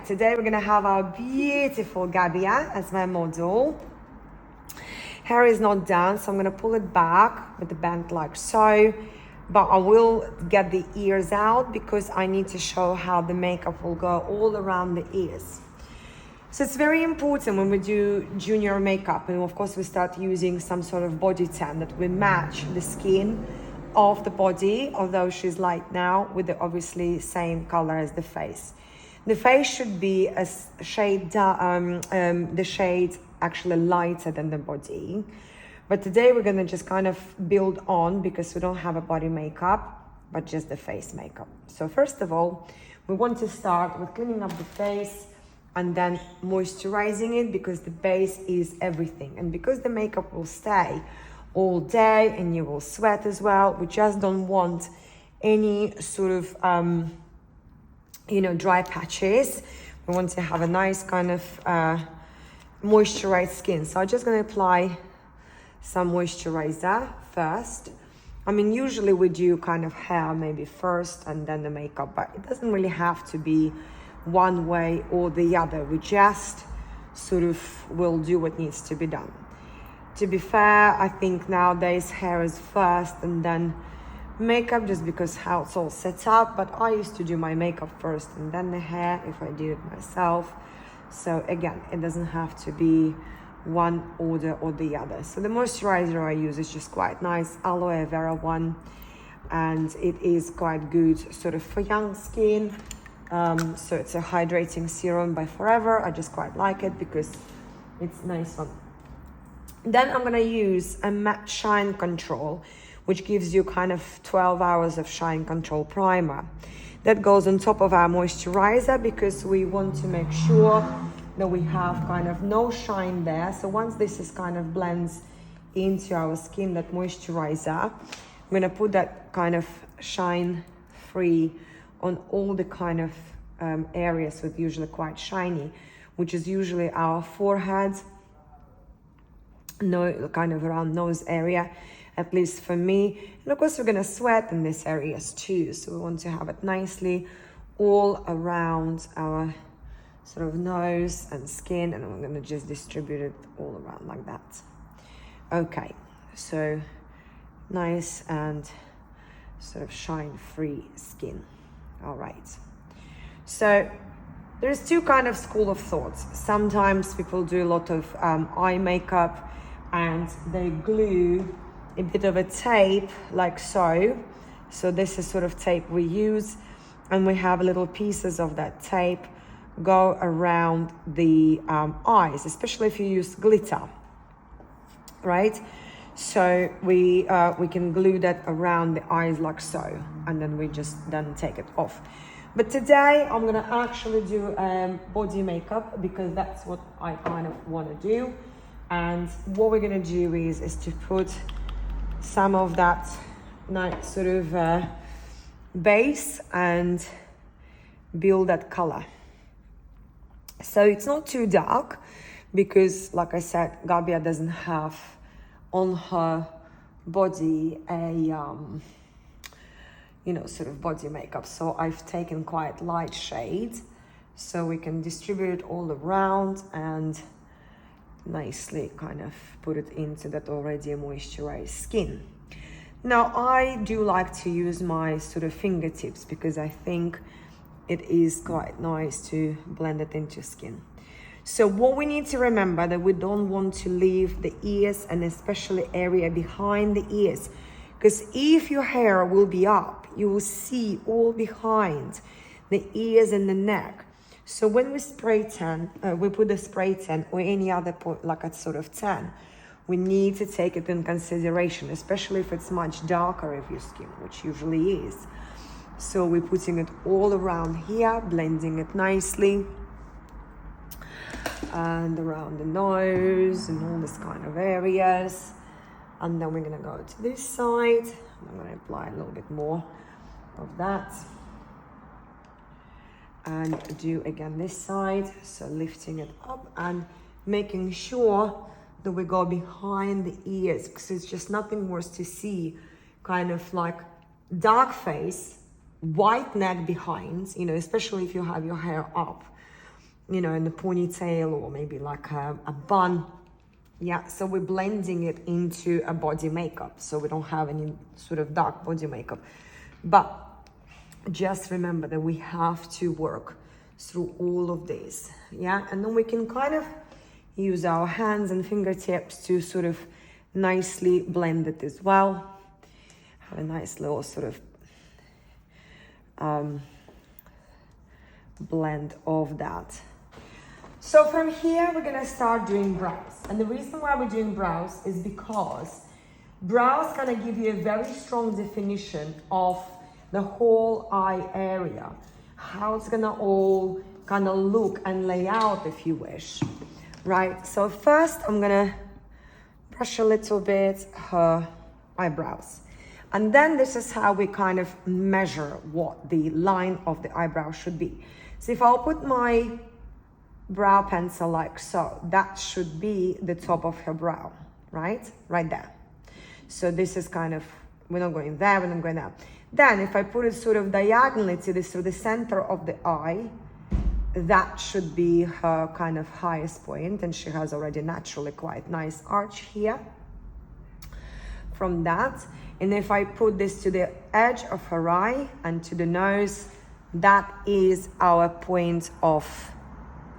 Today we're gonna have our beautiful Gabia as my model. Hair is not done, so I'm gonna pull it back with the band like so, but I will get the ears out because I need to show how the makeup will go all around the ears. So it's very important when we do junior makeup, and of course we start using some sort of body tan, that we match the skin of the body, although she's light now, with the obviously same color as the face. The face should be a shade, the shade actually lighter than the body. But today we're gonna just kind of build on, because we don't have a body makeup, but just the face makeup. So first of all, we want to start with cleaning up the face and then moisturizing it, because the base is everything. And because the makeup will stay all day and you will sweat as well, we just don't want any sort of dry patches. We want to have a nice kind of moisturized skin. So I'm just going to apply some moisturizer first. I mean, usually we do kind of hair maybe first and then the makeup, but it doesn't really have to be one way or the other. We just sort of will do what needs to be done. To be fair, I think nowadays hair is first and then makeup, just because how it's all set up. But I used to do my makeup first and then the hair if I did it myself. So again, it doesn't have to be one order or the other. So the moisturizer I use is just quite nice, aloe vera one, and it is quite good sort of for young skin. So it's a hydrating serum by Forever. I just quite like it because it's nice one. Then I'm gonna use a matte shine control, which gives you kind of 12 hours of shine control primer. That goes on top of our moisturizer, because we want to make sure that we have kind of no shine there. So once this is kind of blends into our skin, that moisturizer, I'm gonna put that kind of shine free on all the kind of areas with usually quite shiny, which is usually our forehead, kind of around nose area, at least for me. And of course we're gonna sweat in these areas too, so we want to have it nicely all around our sort of nose and skin, and we're gonna just distribute it all around like that. Okay, so nice and sort of shine-free skin. All right, so there's two kind of school of thoughts. Sometimes people do a lot of eye makeup and they glue a bit of a tape like so. So this is sort of tape we use, and we have little pieces of that tape go around the eyes, especially if you use glitter, right? So we can glue that around the eyes like so, and then we just then take it off. But today I'm gonna actually do body makeup, because that's what I kind of want to do. And what we're gonna do is to put some of that nice sort of base and build that color. So it's not too dark, because like I said, Gabia doesn't have on her body a sort of body makeup. So I've taken quite light shades, so we can distribute it all around and nicely kind of put it into that already moisturized skin. Now I do like to use my sort of fingertips, because I think it is quite nice to blend it into skin. So what we need to remember, that we don't want to leave the ears, and especially area behind the ears, because if your hair will be up, you will see all behind the ears and the neck. So when we spray tan, we put the spray tan or any other like a sort of tan, we need to take it in consideration, especially if it's much darker of your skin, which usually is. So we're putting it all around here, blending it nicely, and around the nose and all this kind of areas. And then we're gonna go to this side. I'm gonna apply a little bit more of that. And do again this side, so lifting it up and making sure that we go behind the ears, because it's just nothing worse to see kind of like dark face, white neck behind, especially if you have your hair up, you know, in a ponytail or maybe like a bun. Yeah, so we're blending it into a body makeup, so we don't have any sort of dark body makeup. But just remember that we have to work through all of this, yeah? And then we can kind of use our hands and fingertips to sort of nicely blend it as well. Have a nice little sort of blend of that. So from here, we're gonna start doing brows. And the reason why we're doing brows is because brows gonna give you a very strong definition of the whole eye area, how it's gonna all kind of look and lay out, if you wish, right? So first, I'm gonna brush a little bit her eyebrows. And then this is how we kind of measure what the line of the eyebrow should be. So if I'll put my brow pencil like so, that should be the top of her brow, right? Right there. So this is kind of, we're not going there, we're not going there. Then if I put it sort of diagonally to the center of the eye, that should be her kind of highest point, and she has already naturally quite nice arch here from that. And if I put this to the edge of her eye and to the nose, that is our point of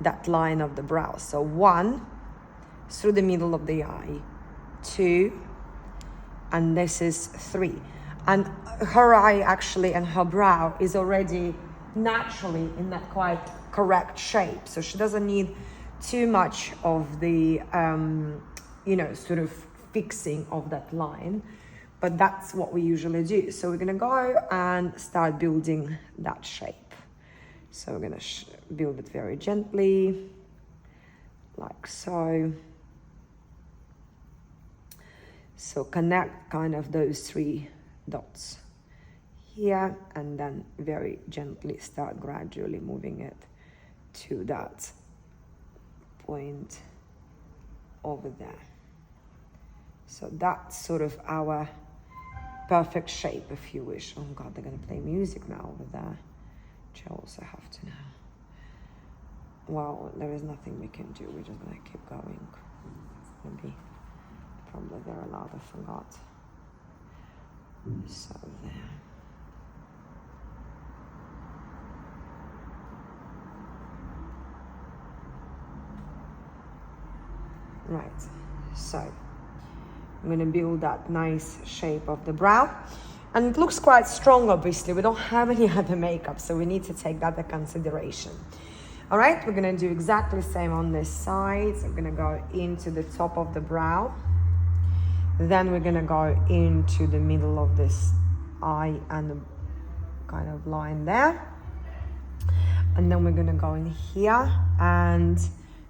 that line of the brow. So 1 through the middle of the eye, 2, and this is 3. And her eye actually and her brow is already naturally in that quite correct shape. So she doesn't need too much of the, you know, sort of fixing of that line. But that's what we usually do. So we're gonna go and start building that shape. So we're gonna build it very gently, like so. So connect kind of those 3 dots here, and then very gently start gradually moving it to that point over there. So that's sort of our perfect shape, if you wish. Oh God, they're gonna play music now over there, which I also have to know. Well, there is nothing we can do. We're just gonna keep going. It's gonna be probably very loud, I forgot. So there. Right, so I'm gonna build that nice shape of the brow. And it looks quite strong, obviously. We don't have any other makeup, so we need to take that into consideration. All right, we're gonna do exactly the same on this side. So I'm gonna go into the top of the brow. Then we're gonna go into the middle of this eye and the kind of line there. And then we're gonna go in here and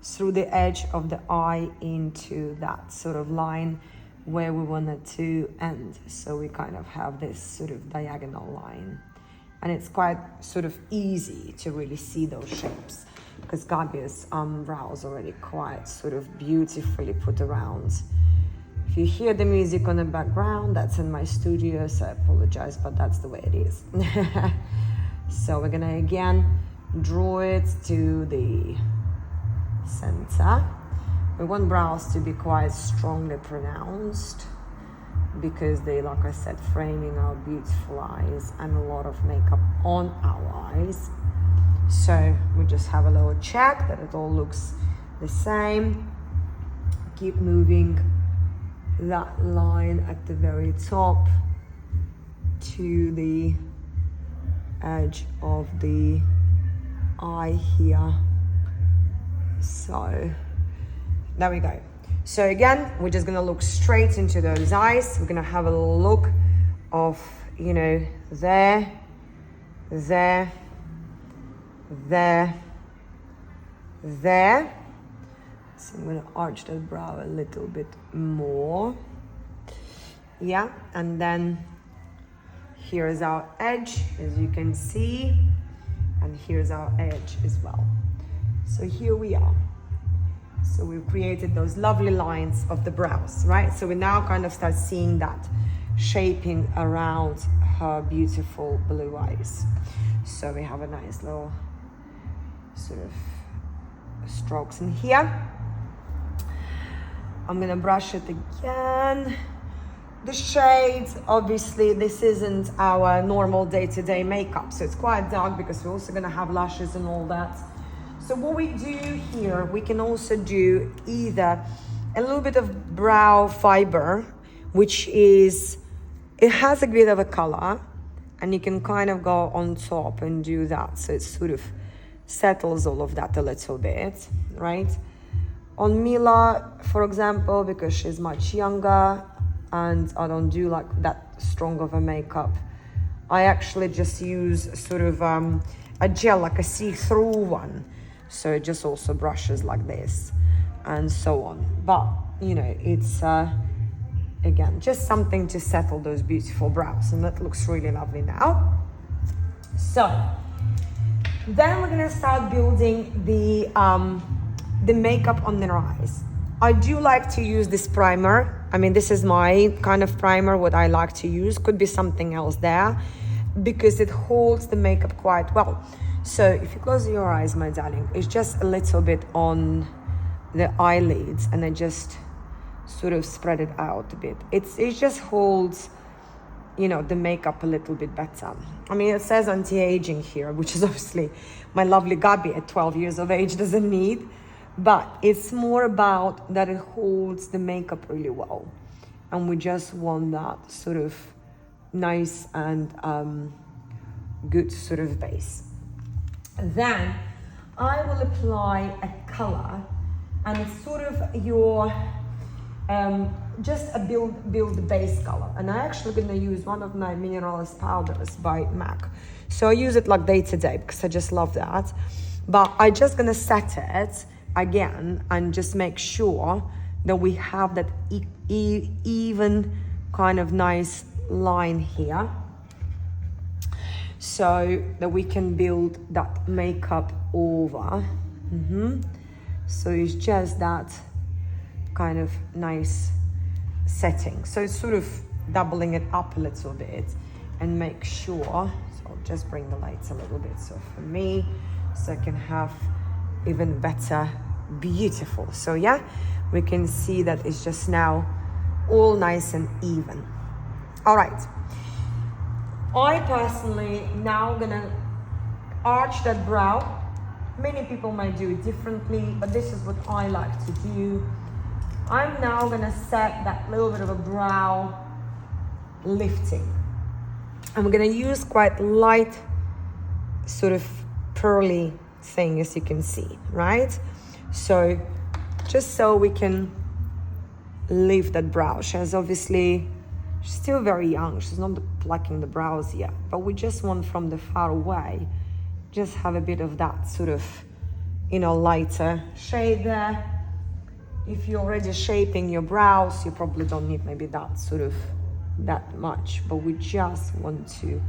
through the edge of the eye into that sort of line where we want it to end. So we kind of have this sort of diagonal line. And it's quite sort of easy to really see those shapes because Gabi's brows already quite sort of beautifully put around. If you hear the music on the background, that's in my studio, so I apologize, but that's the way it is. So we're gonna again draw it to the center. We want brows to be quite strongly pronounced because they, like I said, framing our beautiful eyes and a lot of makeup on our eyes. So we just have a little check that it all looks the same. Keep moving that line at the very top to the edge of the eye here. So there we go. So again, we're just gonna look straight into those eyes. We're gonna have a look of, you know, there, there, there, there. So I'm gonna arch that brow a little bit more. Yeah, and then here's our edge, as you can see, and here's our edge as well. So here we are. So we've created those lovely lines of the brows, right? So we now kind of start seeing that shaping around her beautiful blue eyes. So we have a nice little sort of strokes in here. I'm gonna brush it again. The shades, obviously, this isn't our normal day-to-day makeup, so it's quite dark because we're also gonna have lashes and all that. So what we do here, we can also do either a little bit of brow fiber, which is, it has a bit of a color, and you can kind of go on top and do that. So it sort of settles all of that a little bit, right? On Mila, for example, because she's much younger and I don't do like that strong of a makeup, I actually just use sort of a gel, like a see-through one. So it just also brushes like this and so on. But, you know, it's, again, just something to settle those beautiful brows. And that looks really lovely now. So, then we're gonna start building the makeup on their eyes. I do like to use this primer. I mean, this is my kind of primer, what I like to use. Could be something else there, because it holds the makeup quite well. So if you close your eyes, my darling, it's just a little bit on the eyelids, and I just sort of spread it out a bit. It just holds, you know, the makeup a little bit better. I mean, it says anti-aging here, which is obviously my lovely Gabi at 12 years of age doesn't need, but it's more about that it holds the makeup really well. And we just want that sort of nice and good sort of base. Then I will apply a color, and it's sort of your, just a build base color. And I'm actually gonna use one of my Minerals powders by MAC. So I use it like day to day because I just love that. But I just gonna set it again and just make sure that we have that even kind of nice line here, so that we can build that makeup over. So it's just that kind of nice setting. So it's sort of doubling it up a little bit and make sure, so I'll just bring the lights a little bit so for me, so I can have even better, beautiful. So yeah, we can see that it's just now all nice and even. All right, I personally now gonna arch that brow. Many people might do it differently, but this is what I like to do. I'm now gonna set that little bit of a brow lifting. I'm gonna use quite light sort of pearly thing, as you can see, right? So just so we can lift that brow. She's obviously, she's still very young. She's not plucking the brows yet, but we just want from the far away, just have a bit of that sort of, you know, lighter shade there. If you're already shaping your brows, you probably don't need maybe that sort of, that much, but we just want to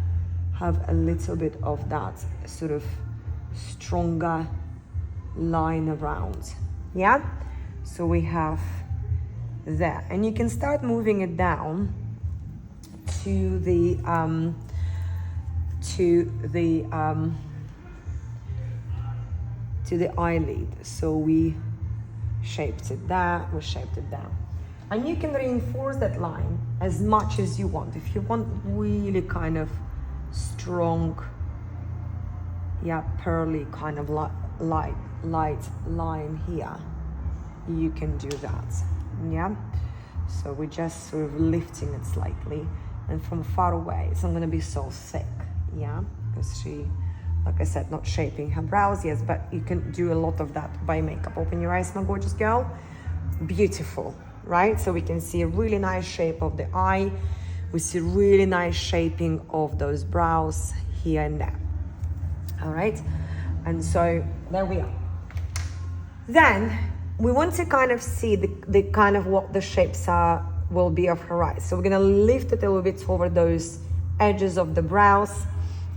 have a little bit of that sort of stronger line around. Yeah, so we have there, and you can start moving it down to the eyelid. So we shaped it there, we shaped it down, and you can reinforce that line as much as you want. If you want really kind of strong, yeah, pearly kind of light line here, you can do that. Yeah, so we're just sort of lifting it slightly, and from far away it's not going to be so thick. Yeah, because she, like I said, not shaping her brows yet, but you can do a lot of that by makeup. Open your eyes, my gorgeous girl. Beautiful, right? So we can see a really nice shape of the eye. We see really nice shaping of those brows here and there. All right, and so there we are. Then we want to kind of see the kind of what the shapes will be of her eyes. So we're gonna lift it a little bit over those edges of the brows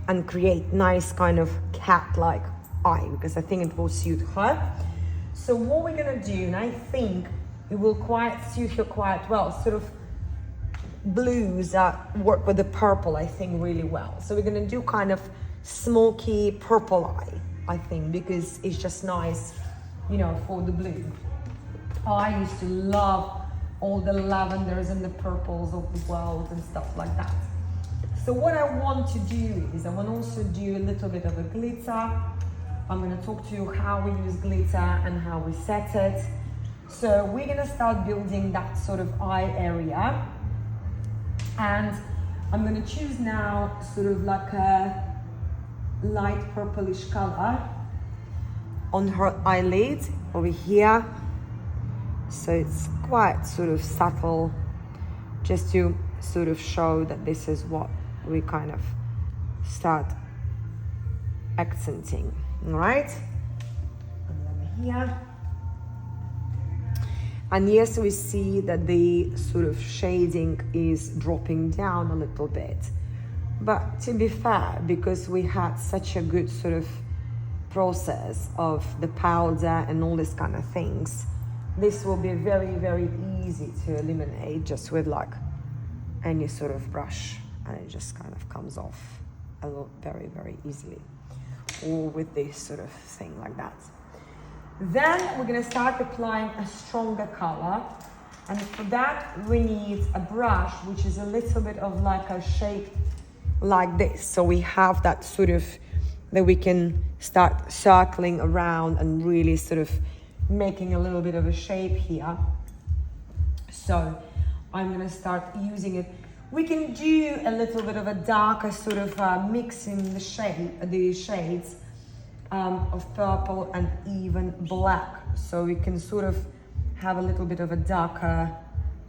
and create nice kind of cat-like eye, because I think it will suit her. So what we're gonna do, and I think it will quite suit her quite well, sort of blues that work with the purple, I think, really well. So we're gonna do kind of smoky purple eye, I think, because it's just nice you know, for the blue. I used to love all the lavenders and the purples of the world and stuff like that. So what I want to do is I want to also do a little bit of a glitter. I'm going to talk to you how we use glitter and how we set it. So we're going to start building that sort of eye area. And I'm going to choose now sort of like a light purplish color on her eyelid over here. So it's quite sort of subtle, just to sort of show that this is what we kind of start accenting, all right? And then here. And yes, we see that the sort of shading is dropping down a little bit. But to be fair, because we had such a good sort of process of the powder and all these kind of things, this will be very, very easy to eliminate just with like any sort of brush, and it just kind of comes off a lot very, very easily, or with this sort of thing like that. Then we're going to start applying a stronger color, and for that we need a brush which is a little bit of like a shape like this, so we have that sort of that we can start circling around and really sort of making a little bit of a shape here. So I'm going to start using it. We can do a little bit of a darker sort of mixing the shades of purple and even black, so we can sort of have a little bit of a darker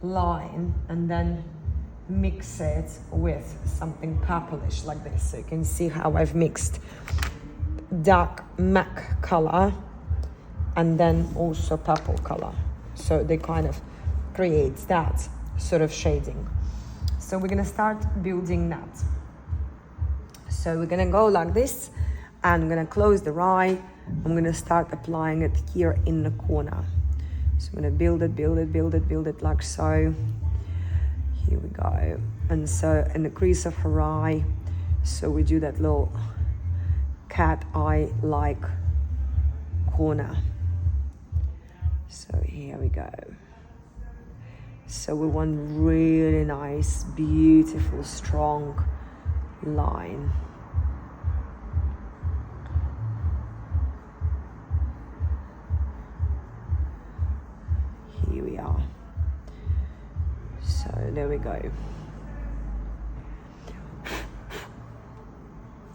line and then mix it with something purplish like this. So you can see how I've mixed dark MAC color and then also purple color, so they kind of creates that sort of shading. So we're gonna start building that. So we're gonna go like this, and I'm gonna close the eye. I'm gonna start applying it here in the corner. So I'm gonna build it like so. Here we go. And so in the crease of her eye, so we do that little cat eye like corner. So here we go. So we want really nice, beautiful, strong line. Here we are. So there we go.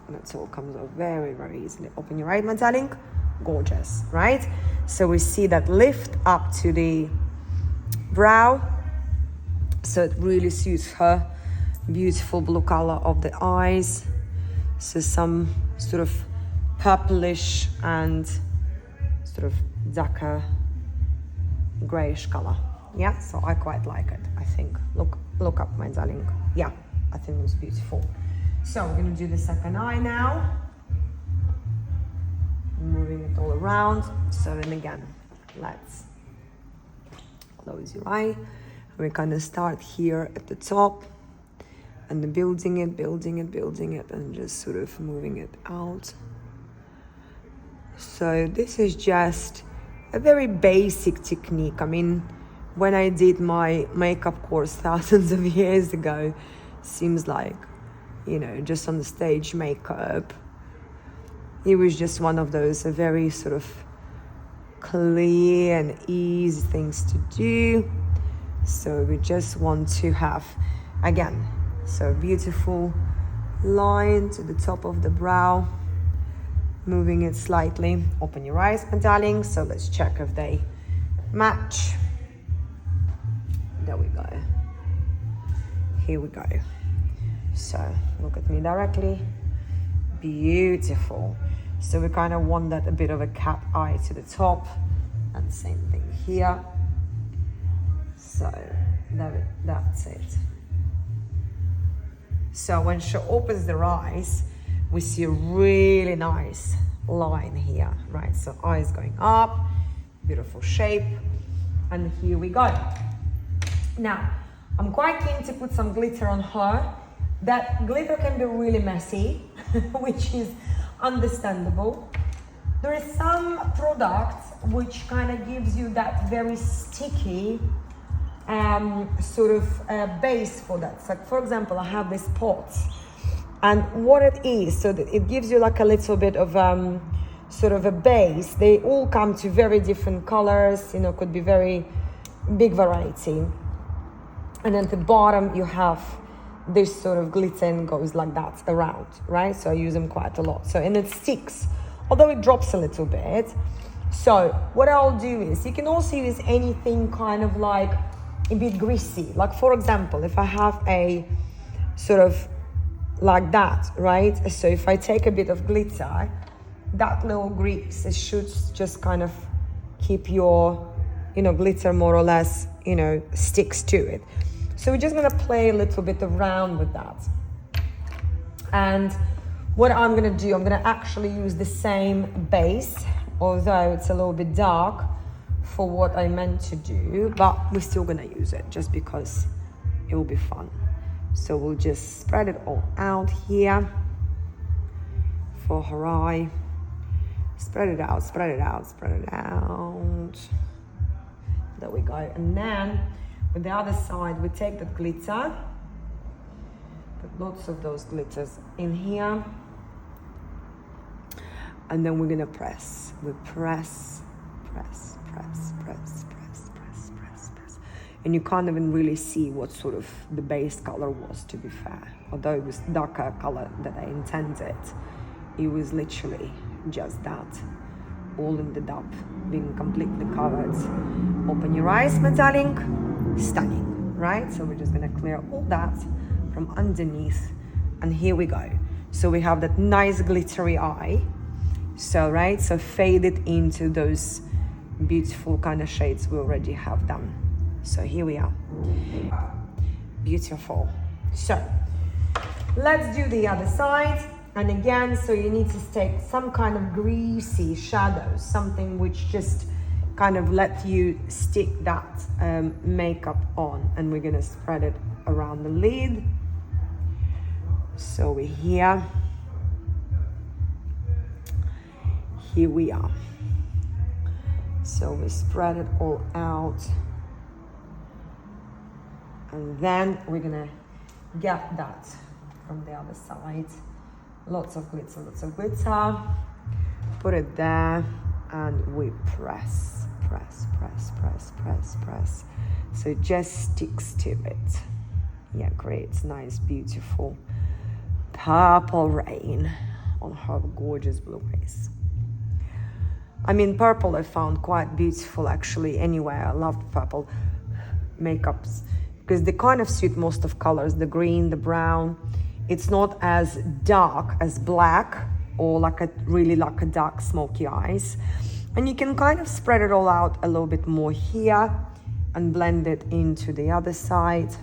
And that's all comes off very, very easily. Open your eye, my darling. Gorgeous, right? So we see that lift up to the brow. So it really suits her. Beautiful blue color of the eyes. So some sort of purplish and sort of darker grayish color. Yeah, so I quite like it, I think. Look up, my darling. Yeah, I think it was beautiful. So we're gonna do the second eye now. Moving it all around. So then again, let's close your eye. We kind of start here at the top and then building it, and just sort of moving it out. So this is just a very basic technique. I mean, when I did my makeup course thousands of years ago, seems like, you know, just on the stage makeup, it was just one of those very sort of clear and easy things to do. So we just want to have, again, so beautiful line to the top of the brow, moving it slightly. Open your eyes, my darling. So let's check if they match. There we go. Here we go. So look at me directly. Beautiful. So we kind of want that a bit of a cat eye to the top, and same thing here. So that's it. So when she opens their eyes, we see a really nice line here, right? So eyes going up, beautiful shape, and here we go. Now, I'm quite keen to put some glitter on her. That glitter can be really messy, which is understandable. There is some products which kind of gives you that very sticky sort of base for that. So for example, I have this pot, and what it is, so that it gives you like a little bit of sort of a base. They all come to very different colors, you know, could be very big variety. And at the bottom you have this sort of glitter and goes like that around, right? So I use them quite a lot. So, and it sticks, although it drops a little bit. So what I'll do is, you can also use anything kind of like a bit greasy. Like for example, if I have a sort of like that, right? So if I take a bit of glitter, that little grease, it should just kind of keep your, you know, glitter more or less, you know, sticks to it. So we're just gonna play a little bit around with that. And what I'm gonna do, I'm gonna actually use the same base, although it's a little bit dark for what I meant to do, but we're still gonna use it just because it will be fun. So we'll just spread it all out here for her eye. Spread it out, spread it out, spread it out. There we go. And then with the other side, we take that glitter, put lots of those glitters in here, and then we're gonna press. We press, press, press, press, press, press, press, press. And you can't even really see what sort of the base color was, to be fair. Although it was darker color that I intended, it was literally just that, all ended up being completely covered. Open your eyes, my darling. Stunning, right? So we're just gonna clear all that from underneath, and here we go. So we have that nice glittery eye. So, right, so fade it into those beautiful kind of shades we already have done. So here we are. Beautiful. So let's do the other side. And again, so you need to take some kind of greasy shadows, something which just kind of let you stick that makeup on. And we're gonna spread it around the lid. So we're here. Here we are. So we spread it all out. And then we're gonna get that from the other side. Lots of glitter, lots of glitter. Put it there, and we press, press, press, press, press, press. So it just sticks to it. Yeah, great, nice, beautiful purple rain on her gorgeous blue face. I mean, purple I found quite beautiful actually anyway. I love purple makeups because they kind of suit most of colors, the green, the brown. It's not as dark as black or like a really like a dark smoky eyes. And you can kind of spread it all out a little bit more here and blend it into the other side.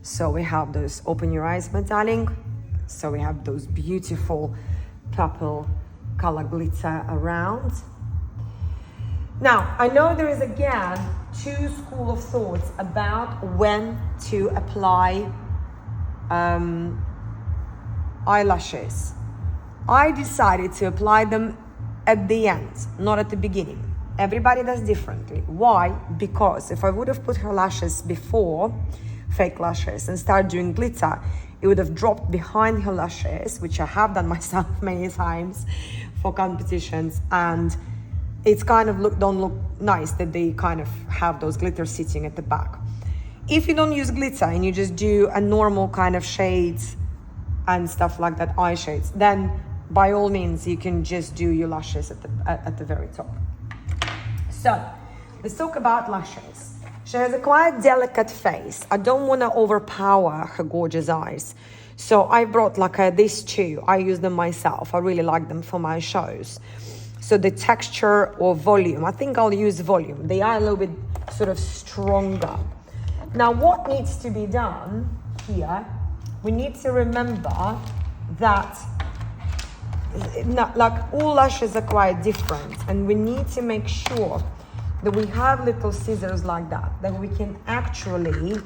So we have those, open your eyes, my darling. So we have those beautiful purple color glitter around. Now, I know there is again two schools of thoughts about when to apply eyelashes. I decided to apply them at the end, not at the beginning. Everybody does differently. Why? Because if I would have put her lashes before, fake lashes, and start doing glitter, it would have dropped behind her lashes, which I have done myself many times for competitions, and it's kind of don't look nice that they kind of have those glitter sitting at the back. If you don't use glitter and you just do a normal kind of shades and stuff like that, eye shades, then by all means you can just do your lashes at the very top. So let's talk about lashes. She has a quite delicate face. I don't want to overpower her gorgeous eyes. So I brought like these two. I use them myself. I really like them for my shows. So the texture or volume, I think I'll use volume. They are a little bit sort of stronger. Now what needs to be done here, we need to remember that like all lashes are quite different, and we need to make sure that we have little scissors like that we can actually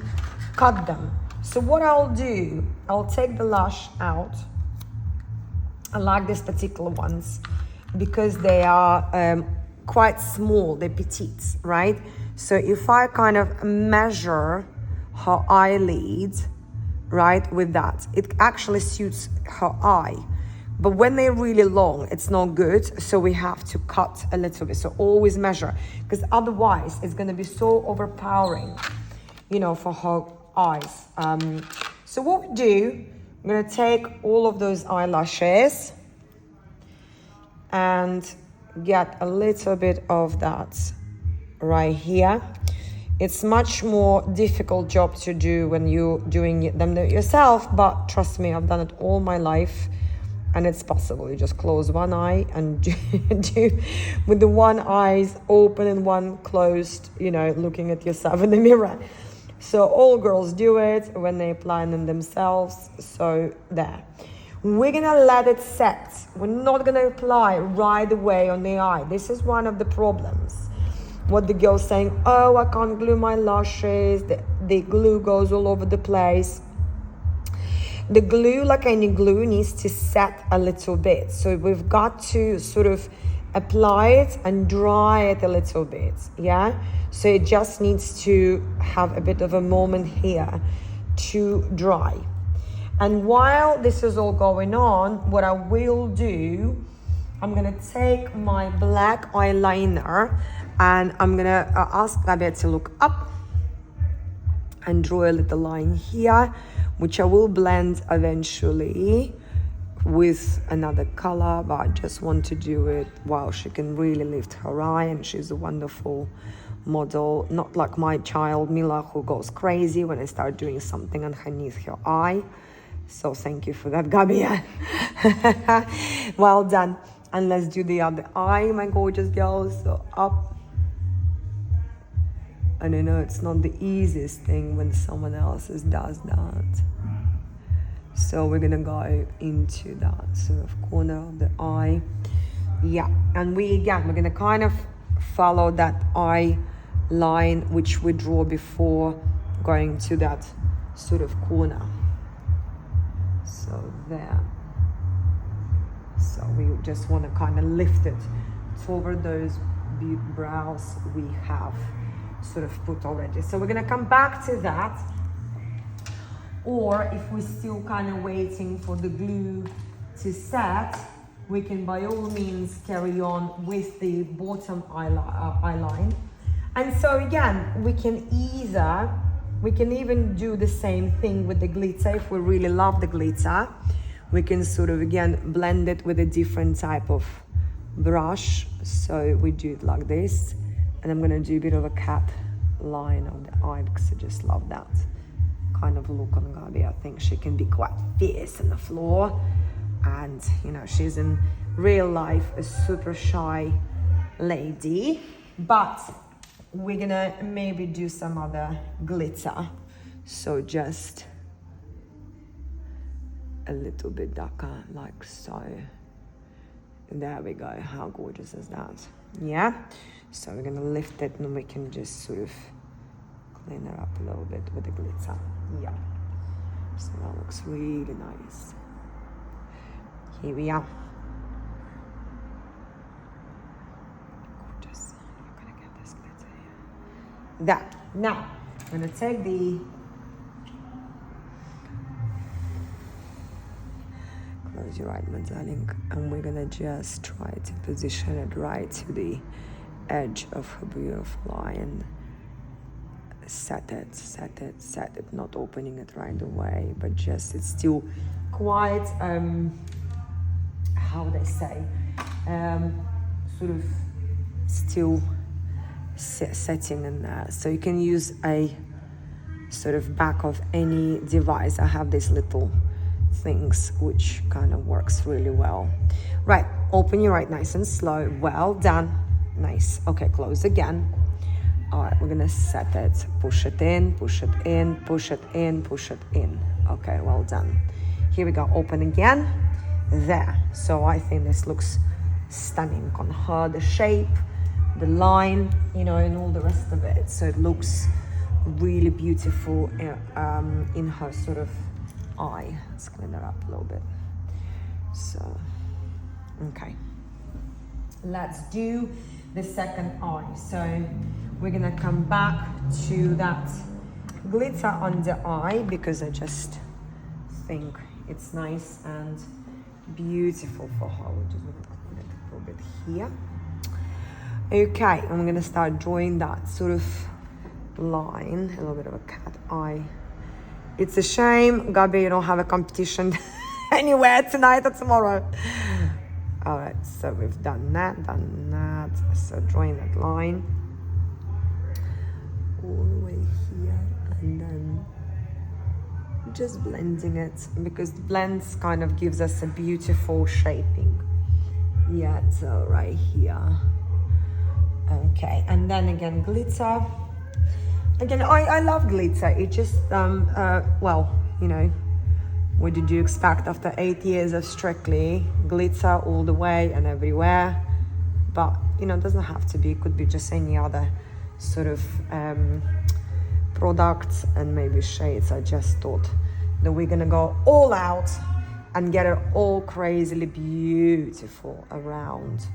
cut them. So what I'll do, I'll take the lash out. I like these particular ones because they are quite small, they're petites, right? So if I kind of measure her eyelids, right, with that, it actually suits her eye. But when they're really long, it's not good. So we have to cut a little bit. So always measure, because otherwise it's going to be so overpowering, you know, for her eyes. So what we do, I'm going to take all of those eyelashes and get a little bit of that right here. It's much more difficult job to do when you're doing them yourself, but trust me, I've done it all my life and it's possible. You just close one eye and do with the one eyes open and one closed, you know, looking at yourself in the mirror. So all girls do it when they apply them themselves. So there. We're gonna let it set. We're not gonna apply right away on the eye. This is one of the problems. What the girl's saying, oh, I can't glue my lashes. The glue goes all over the place. The glue, like any glue, needs to set a little bit. So we've got to sort of apply it and dry it a little bit, yeah? So it just needs to have a bit of a moment here to dry. And while this is all going on, what I will do, I'm gonna take my black eyeliner and I'm gonna ask Gabia to look up and draw a little line here, which I will blend eventually with another color, but I just want to do it while she can really lift her eye, and she's a wonderful model, not like my child Mila, who goes crazy when I start doing something underneath her eye. So thank you for that, Gabia. Well done. And let's do the other eye, my gorgeous girls. So up. And I know it's not the easiest thing when someone else does that. So we're gonna go into that sort of corner of the eye. Yeah, and we're gonna kind of follow that eye line which we draw before going to that sort of corner. So there. So we just want to kind of lift it over those brows we have sort of put already. So we're going to come back to that. Or if we're still kind of waiting for the glue to set, we can by all means carry on with the bottom eyeline. And so again, we can even do the same thing with the glitter. If we really love the glitter, we can sort of again blend it with a different type of brush. So we do it like this, and I'm gonna do a bit of a cat line on the eye because I just love that kind of look on Gabi. I think she can be quite fierce on the floor, and you know, she's in real life a super shy lady, but we're gonna maybe do some other glitter. So just a little bit darker, like so. There we go. How gorgeous is that? Yeah. So we're gonna lift it and we can just sort of clean her up a little bit with the glitter. Yeah. So that looks really nice. Here we are. Gorgeous. I'm gonna get this glitter here. That. Now, I'm gonna take the close your eye, my darling, and we're gonna just try to position it right to the edge of her beautiful eye and set it, not opening it right away, but just it's still quite how they say, sort of still setting in there. So you can use a sort of back of any device. I have these little things which kind of works really well. Right, open your eye nice and slow. Well done. Nice. Okay, close again. All right, we're gonna set it, push it in, push it in, push it in, push it in. Okay, well done. Here we go, open again. There. So I think this looks stunning on her, the shape, the line, you know, and all the rest of it. So it looks really beautiful in her sort of eye. Let's clean that up a little bit. So, okay. let's do the second eye. So we're gonna come back to that glitter under eye because I just think it's nice and beautiful for her. We're just gonna clean it a little bit here. Okay, I'm gonna start drawing that sort of line, a little bit of a cat eye. It's a shame, Gabi, you don't have a competition anywhere tonight or tomorrow. All right, so we've done that. So drawing that line all the way here, and then just blending it because the blends kind of gives us a beautiful shaping. Yeah, so right here. Okay, and then again, glitter. Again, I love glitter. It just, well, you know, what did you expect after 8 years of Strictly? Glitter all the way and everywhere. But, you know, it doesn't have to be. It could be just any other sort of products and maybe shades. I just thought that we're gonna go all out and get it all crazily beautiful around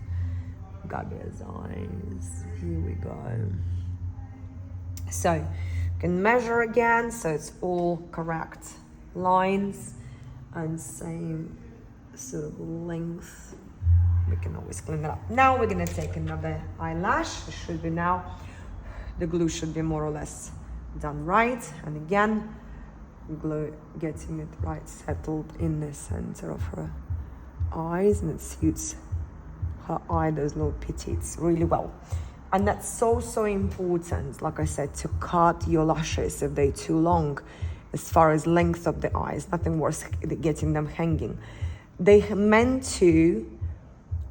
Gabi's eyes. Here we go. So you can measure again, so it's all correct lines and same sort of length. We can always clean it up. Now we're gonna take another eyelash. It should be now, the glue should be more or less done right. And again, glue, getting it right settled in the center of her eyes, and it suits her eye, those little petites, really well. And that's so important, like I said, to cut your lashes if they're too long as far as length of the eyes. Nothing worse than getting them hanging. They're meant to,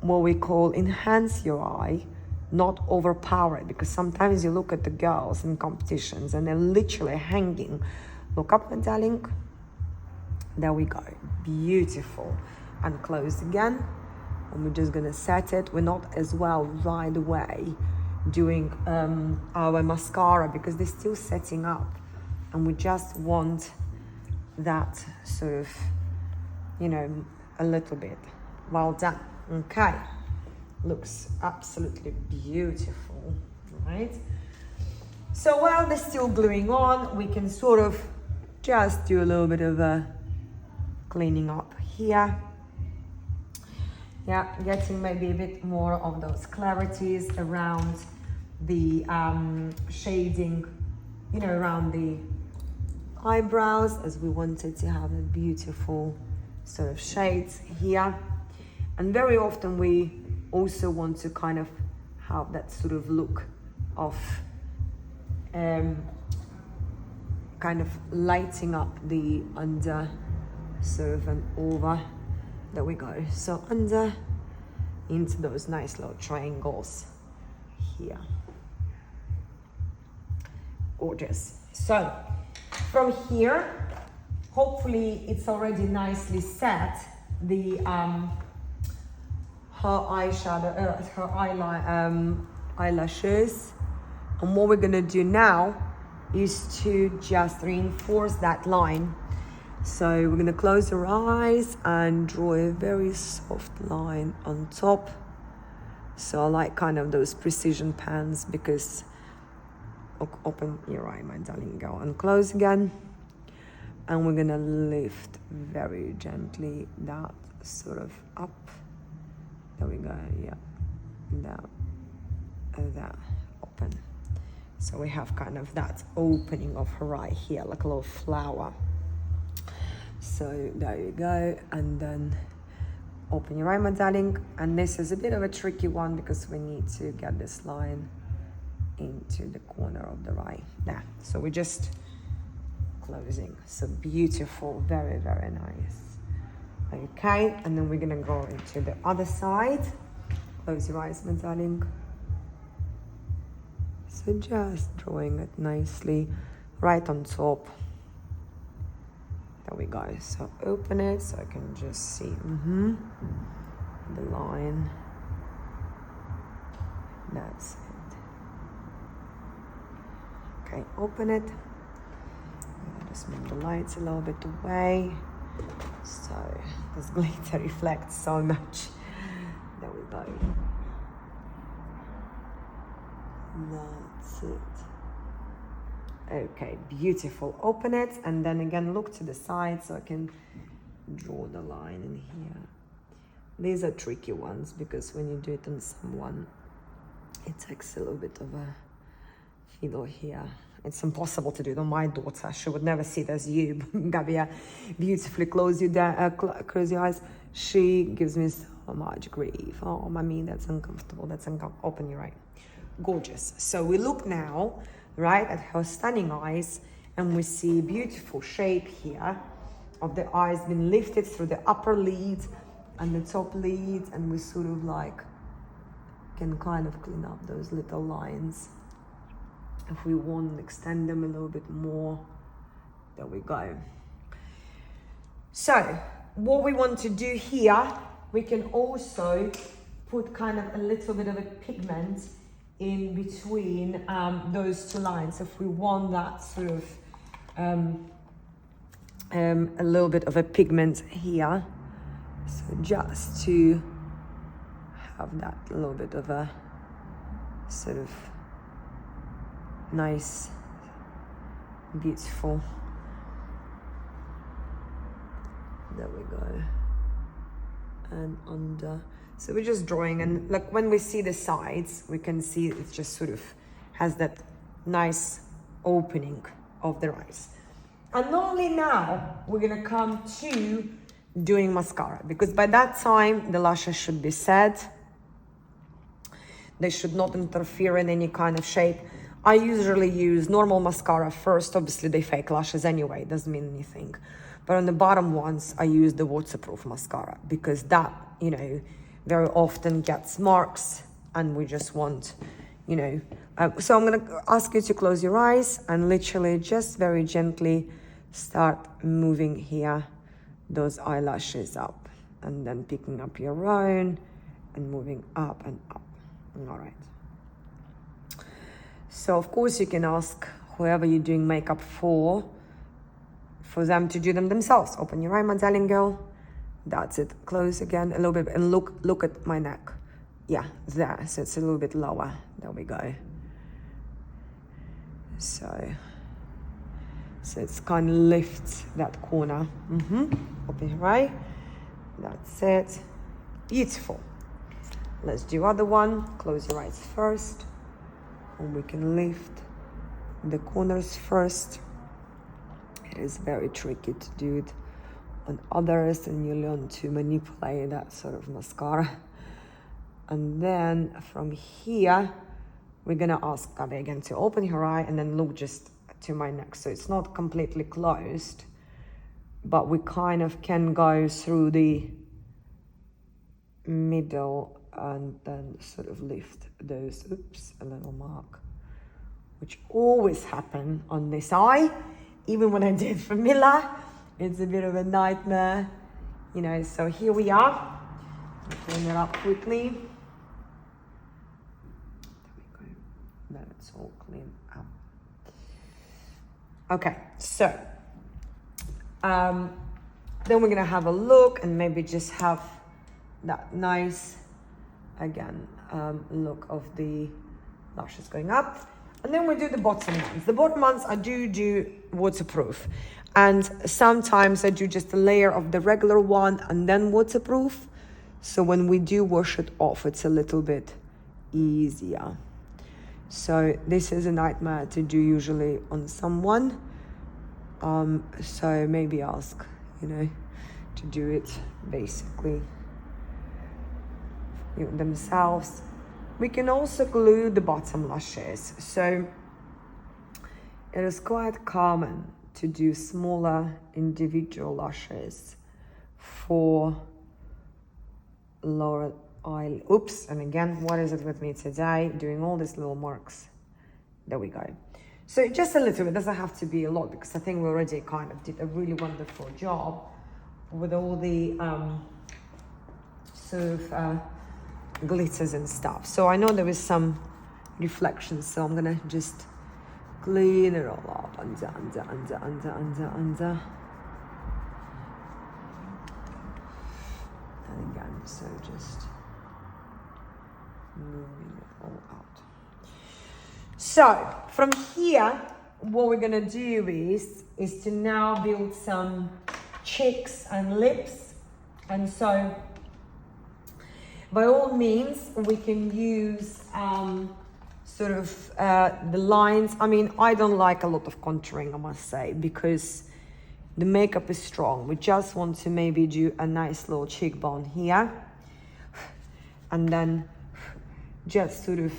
what we call, enhance your eye, not overpower it, because sometimes you look at the girls in competitions and they're literally hanging. Look up, my darling. There we go, beautiful. And close again. And we're just gonna set it. We're not as well right away doing our mascara because they're still setting up, and we just want that sort of, you know, a little bit. Well done. Okay, looks absolutely beautiful, right? So while they're still gluing on, we can sort of just do a little bit of a cleaning up here. Yeah, getting maybe a bit more of those clarities around the shading, you know, around the eyebrows, as we wanted to have a beautiful sort of shades here. And very often we also want to kind of have that sort of look of kind of lighting up the under sort of and over. There we go. So under into those nice little triangles here. Gorgeous. So from here, hopefully it's already nicely set, the her eyeshadow, her eyelashes. And what we're gonna do now is to just reinforce that line. So we're gonna close our eyes and draw a very soft line on top. So I like kind of those precision pans because, open your eye, my darling, go and close again. And we're gonna lift very gently that sort of up. There we go, yeah, that, open. So we have kind of that opening of her eye here, like a little flower. So there you go, and then open your eye, my darling. And this is a bit of a tricky one because we need to get this line into the corner of the eye. There, so we're just closing. So beautiful, very, very nice. Okay, and then we're gonna go into the other side. Close your eyes, my darling. So just drawing it nicely right on top. There we go. So open it so I can just see the line. That's it. Okay, open it. Just move the lights a little bit away. So this glitter reflects so much. There we go. That's it. Okay, beautiful. Open it, and then again look to the side so I can draw the line in here. These are tricky ones because when you do it on someone, it takes a little bit of a fiddle here. It's impossible to do it on my daughter. She would never see it as you. Gabia, beautifully close your eyes. She gives me so much grief. Oh, mommy, that's uncomfortable. That's uncomfortable. Open your eye. Gorgeous. So we look now, right, at her stunning eyes, and we see beautiful shape here of the eyes being lifted through the upper lid and the top lid, and we sort of like can kind of clean up those little lines. If we want to extend them a little bit more, there we go. So what we want to do here, we can also put kind of a little bit of a pigment in between those two lines. If we want that sort of a little bit of a pigment here, so just to have that little bit of a sort of nice, beautiful, there we go, and under. So we're just drawing, and like when we see the sides, we can see it just sort of has that nice opening of the eyes. And only now we're gonna come to doing mascara, because by that time the lashes should be set. They should not interfere in any kind of shape. I usually use normal mascara first. Obviously they fake lashes anyway, it doesn't mean anything. But on the bottom ones, I use the waterproof mascara, because that, you know, very often gets marks, and we just want, you know. So I'm gonna ask you to close your eyes and literally just very gently start moving here those eyelashes up, and then picking up your own and moving up and up. All right. So of course you can ask whoever you're doing makeup for them to do them themselves. Open your eye, my darling girl. That's it. Close again a little bit, and look at my neck. Yeah, there. So it's a little bit lower. There we go. So it's kind of lifts that corner. Open your eye. That's it. Beautiful. Let's do other one. Close your eyes first, and we can lift the corners first. It is very tricky to do it on others, and you learn to manipulate that sort of mascara. And then from here, we're gonna ask Gabi again to open her eye and then look just to my neck. So it's not completely closed, but we kind of can go through the middle and then sort of lift those, oops, a little mark, which always happen on this eye. Even when I did for Mila, it's a bit of a nightmare, you know. So here we are. Clean it up quickly. There we go. Then it's all clean up. Okay, so then we're gonna have a look and maybe just have that nice, again, look of the lashes going up. And then we do the bottom ones. The bottom ones I do waterproof. And sometimes I do just a layer of the regular one and then waterproof. So when we do wash it off, it's a little bit easier. So this is a nightmare to do usually on someone. So maybe ask, you know, to do it basically themselves. We can also glue the bottom lashes. So it is quite common to do smaller individual lashes for lower eyelid. Oops, and again, what is it with me today? Doing all these little marks. There we go. So just a little bit, doesn't have to be a lot, because I think we already kind of did a really wonderful job with all the sort of glitters and stuff. So I know there was some reflections, so I'm gonna just clean it all up, under. And again, so just moving it all out. So from here, what we're gonna do is to now build some cheeks and lips. And so by all means, we can use sort of the lines. I mean, I don't like a lot of contouring, I must say, because the makeup is strong. We just want to maybe do a nice little cheekbone here. And then just sort of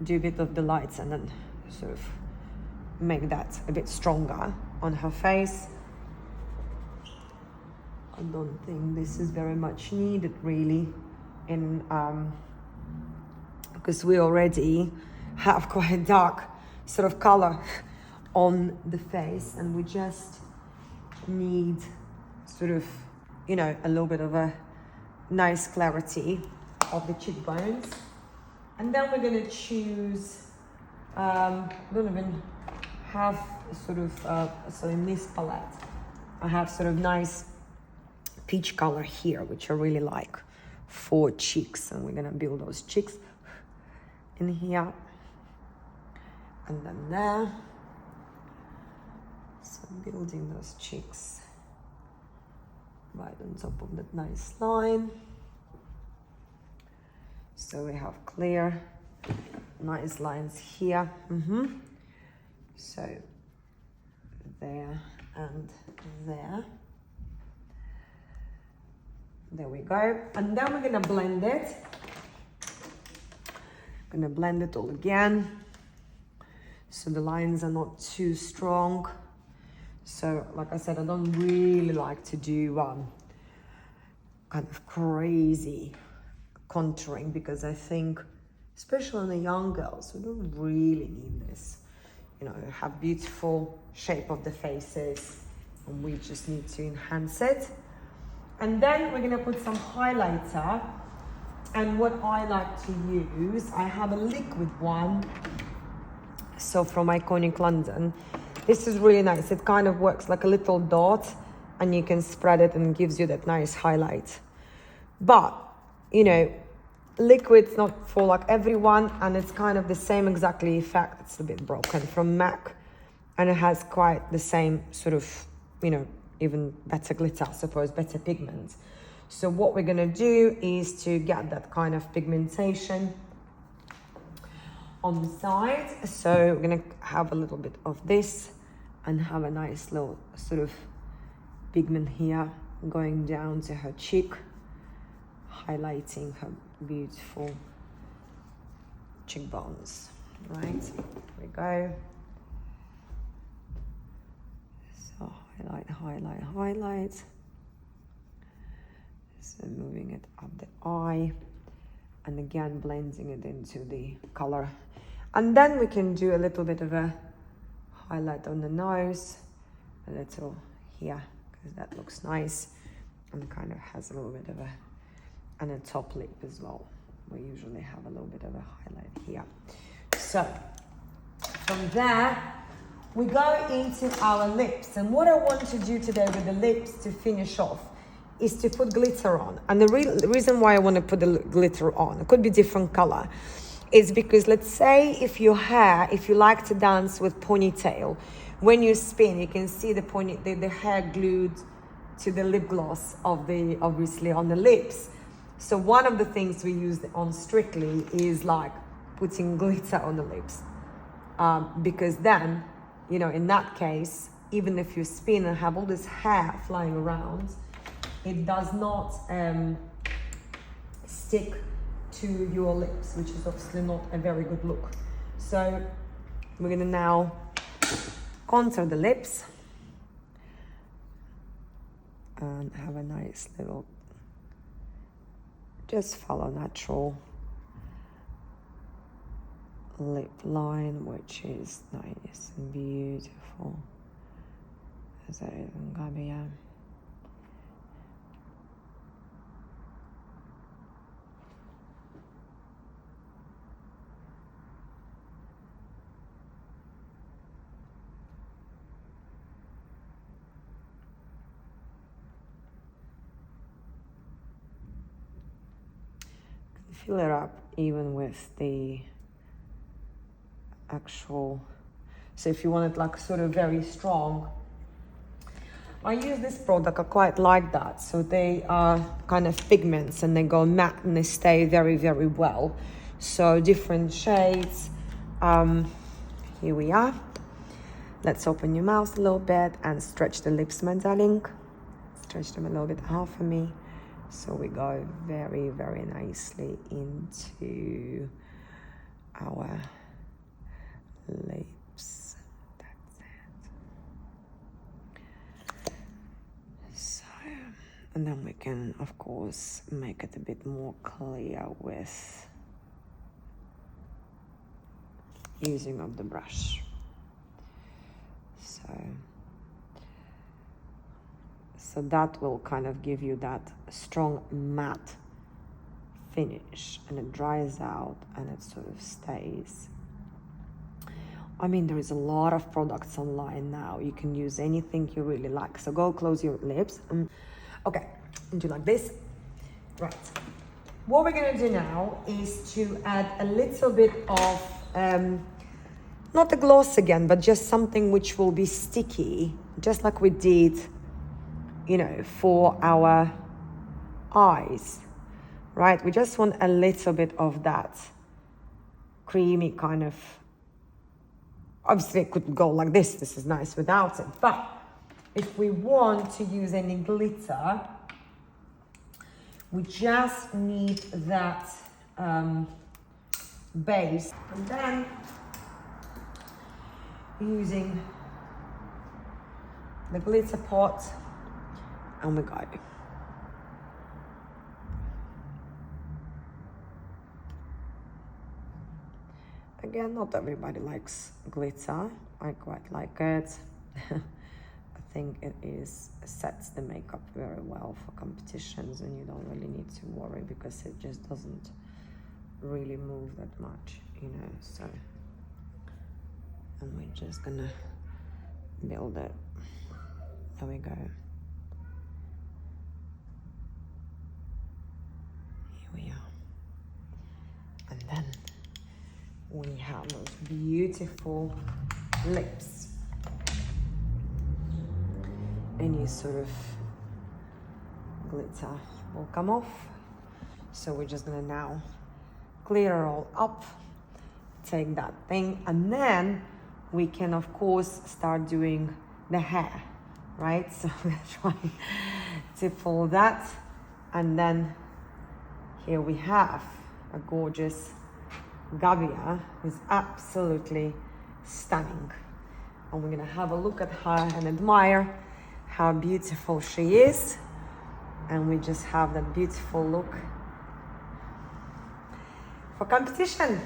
do a bit of the lights and then sort of make that a bit stronger on her face. I don't think this is very much needed really in because we already have quite a dark sort of color on the face, and we just need sort of, you know, a little bit of a nice clarity of the cheekbones. And then we're gonna choose, I don't even have sort of, so in this palette, I have sort of nice peach color here, which I really like for cheeks. And we're gonna build those cheeks in here. And then there. So building those cheeks right on top of that nice line. So we have clear, nice lines here. So there and there. There we go. And then we're gonna blend it. Gonna blend it all again. So the lines are not too strong. So like I said, I don't really like to do kind of crazy contouring, because I think, especially on the young girls, we don't really need this. You know, have beautiful shape of the faces, and we just need to enhance it. And then we're gonna put some highlighter. And what I like to use, I have a liquid one. So from Iconic London. This is really nice. It kind of works like a little dot, and you can spread it and gives you that nice highlight. But, you know, liquid's not for like everyone, and it's kind of the same exactly effect. It's a bit broken from MAC, and it has quite the same sort of, you know, even better glitter, I suppose, better pigment. So what we're gonna do is to get that kind of pigmentation on the side. So we're gonna have a little bit of this and have a nice little sort of pigment here going down to her cheek, highlighting her beautiful cheekbones. Right, here we go. So highlight, highlight, highlight. So moving it up the eye, and again blending it into the color. And then we can do a little bit of a highlight on the nose, a little here, because that looks nice, and kind of has a little bit of a, and a top lip as well. We usually have a little bit of a highlight here. So from there, we go into our lips. And what I want to do today with the lips to finish off is to put glitter on. And the reason why I want to put the glitter on, it could be different color, is because let's say if you like to dance with ponytail, when you spin, you can see the hair glued to the lip gloss of obviously on the lips. So one of the things we use on Strictly is like putting glitter on the lips, because then, you know, in that case, even if you spin and have all this hair flying around, it does not stick to your lips, which is obviously not a very good look. So we're gonna now contour the lips and have a nice little, just follow natural lip line, which is nice and beautiful. Fill it up even with the actual, so if you want it like sort of very strong, I use this product, I quite like that. So they are kind of pigments and they go matte and they stay very, very well. So different shades. Here we are. Let's open your mouth a little bit and stretch the lips, my darling. Stretch them a little bit out for me. So we go very, very nicely into our lips. That's it. So, and then we can, of course, make it a bit more clear with using of the brush. So that will kind of give you that strong matte finish, and it dries out and it sort of stays. I mean, there is a lot of products online now. You can use anything you really like. So go close your lips. Okay, and do like this. Right. What we're gonna do now is to add a little bit of, not a gloss again, but just something which will be sticky, just like we did, you know, for our eyes, right? We just want a little bit of that creamy kind of, obviously it could go like this is nice without it, but if we want to use any glitter, we just need that base. And then using the glitter pot, and we go. Again, not everybody likes glitter. I quite like it. I think it sets the makeup very well for competitions, and you don't really need to worry because it just doesn't really move that much, you know, so. And we're just gonna build it. There we go. Here we are. And then we have those beautiful lips. Any sort of glitter will come off. So we're just gonna now clear it all up, take that thing, and then we can, of course, start doing the hair, right? So we're trying to pull that, and then here we have a gorgeous Gabia, who's absolutely stunning. And we're gonna have a look at her and admire how beautiful she is. And we just have that beautiful look for competition.